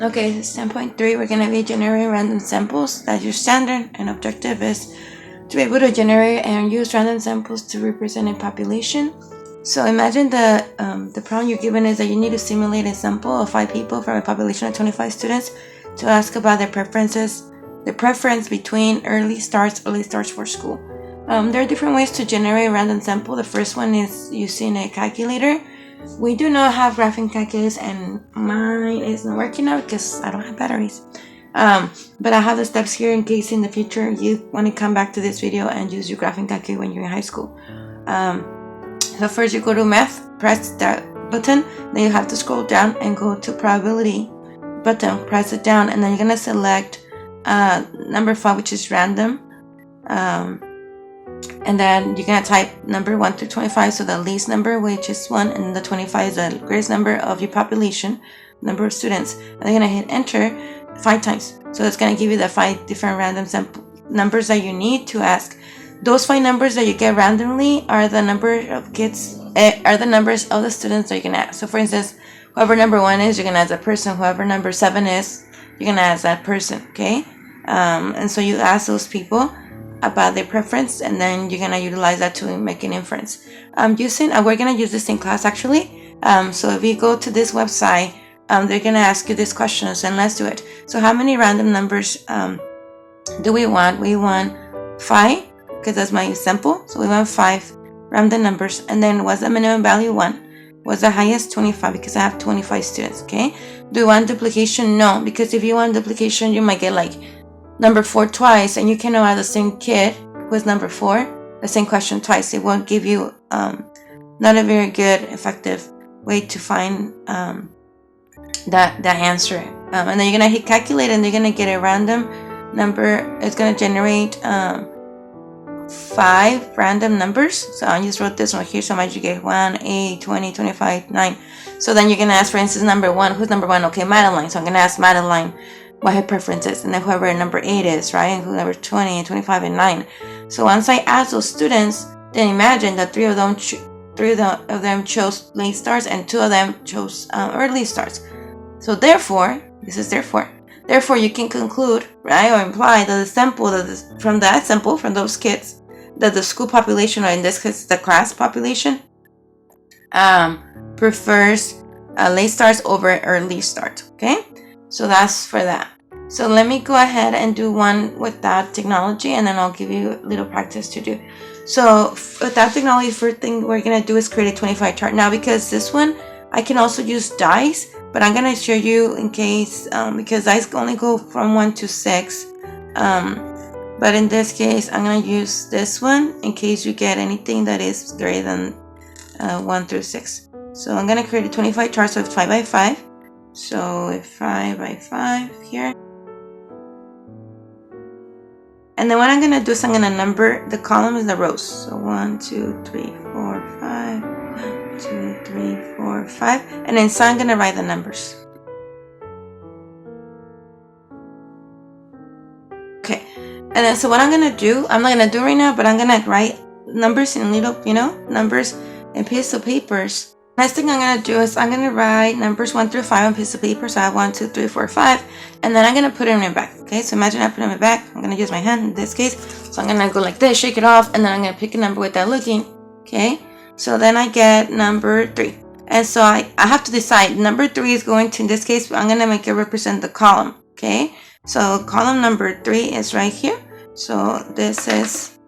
Okay, this is 10.3. We're going to be generating random samples. That's your standard, and objective is to be able to generate and use random samples to represent a population. So imagine the problem you're given is that you need to simulate a sample of 5 people from a population of 25 students to ask about their preferences, the preference between early starts for school. There are different ways to generate a random sample. The first one is using a calculator. We do not have graphing calculators, and mine is not working now because I don't have batteries. But I have the steps here in case in the future you want to come back to this video and use your graphing calculator when you're in high school. So first you go to math, press that button, then you have to scroll down and go to probability button, press it down, and then you're gonna select number 5, which is random. And then you're going to type number 1 through 25, so the least number, which is 1, and the 25 is the greatest number of your population, number of students. And you're going to hit enter 5 times. So it's going to give you the 5 different random sample numbers that you need to ask. Those 5 numbers that you get randomly are the number of kids, are the numbers of the students that you're going to ask. So for instance, whoever number 1 is, you're going to ask that person. Whoever number 7 is, you're going to ask that person, okay? And so you ask those people about their preference, and then you're gonna utilize that to make an inference. We're gonna use this in class actually. So if you go to this website, they're gonna ask you these questions, and let's do it. So how many random numbers do we want? We want 5 because that's my sample. So we want 5 random numbers, and then what's the minimum value? 1. What's the highest? 25, because I have 25 students. Okay. Do you want duplication? No, because if you want duplication, you might get like number 4 twice, and you cannot ask the same kid who is number 4 the same question twice. It won't give you not a very good effective way to find that answer. And then you're gonna hit calculate, and you're gonna get a random number. It's gonna generate 5 random numbers. So I just wrote this one here. So much you get 1, 8, 20, 25, 9. So then you're gonna ask, for instance, number 1. Who's number 1? Okay, Madeline. So I'm gonna ask Madeline what her preference is, and then whoever number 8 is, right, and whoever 20 and 25 and 9. So once I ask those students, then imagine that 3 of them chose late starts, and 2 of them chose early starts. So therefore you can conclude, right, or imply that the sample from those kids, that the school population, or in this case the class population, prefers late starts over early start. Okay. So that's for that. So let me go ahead and do one with that technology, and then I'll give you a little practice to do. So with that technology, first thing we're going to do is create a 25 chart. Now, because this one, I can also use dice, but I'm going to show you in case, because dice only go from 1 to 6. But in this case, I'm going to use this one in case you get anything that is greater than 1 through 6. So I'm going to create a 25 chart, so it's 5 by 5. So a 5 by 5 here. And then what I'm going to do is I'm going to number the column is the rows. So 1, 2, 3, 4, 5. 1, 2, 3, 4, 5. And then so I'm going to write the numbers. Okay. And then so what I'm going to do, I'm not going to do right now, but I'm going to write numbers in little, numbers in piece of papers. Next thing I'm going to do is I'm going to write numbers 1 through 5 on a piece of paper. So I have 1, 2, 3, 4, 5. And then I'm going to put it in my back. Okay, so imagine I put it in my back. I'm going to use my hand in this case. So I'm going to go like this, shake it off, and then I'm going to pick a number without looking. Okay, so then I get number 3. And so I have to decide. Number 3 is going to, in this case, I'm going to make it represent the column. Okay, so column number 3 is right here. So this is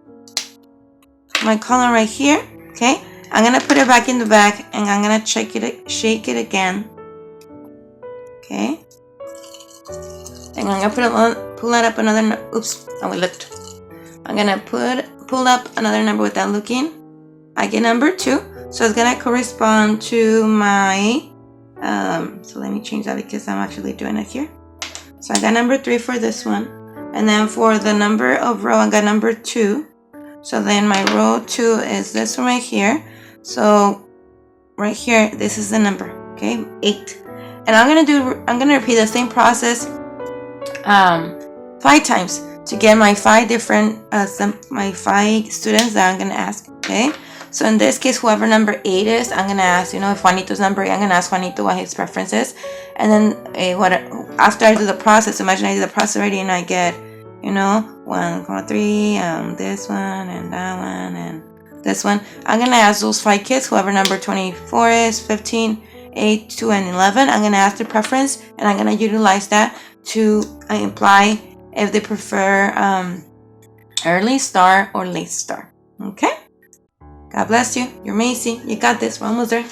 my column right here. Okay. I'm going to put it back in the bag, and I'm going to shake it again. Okay. And I'm going to pull it up another, we looked. I'm going to pull up another number without looking. I get number 2. So it's going to correspond to my, so let me change that because I'm actually doing it here. So I got number 3 for this one. And then for the number of row, I got number 2. So then my row 2 is this one right here. So right here, this is the number, okay, 8. And I'm gonna repeat the same process 5 times to get my 5 different my 5 students that I'm gonna ask. Okay, so in this case, whoever number 8 is, I'm gonna ask, if Juanito's number 8, I'm gonna ask Juanito what his preference is. And then after I do the process, imagine I do the process already and I get, 1,3, this one and that one and this one. I'm going to ask those 5 kids, whoever number 24 is, 15, 8, 2, and 11. I'm going to ask their preference, and I'm going to utilize that to imply if they prefer early start or late start. Okay? God bless you. You're amazing. You got this. We're almost there.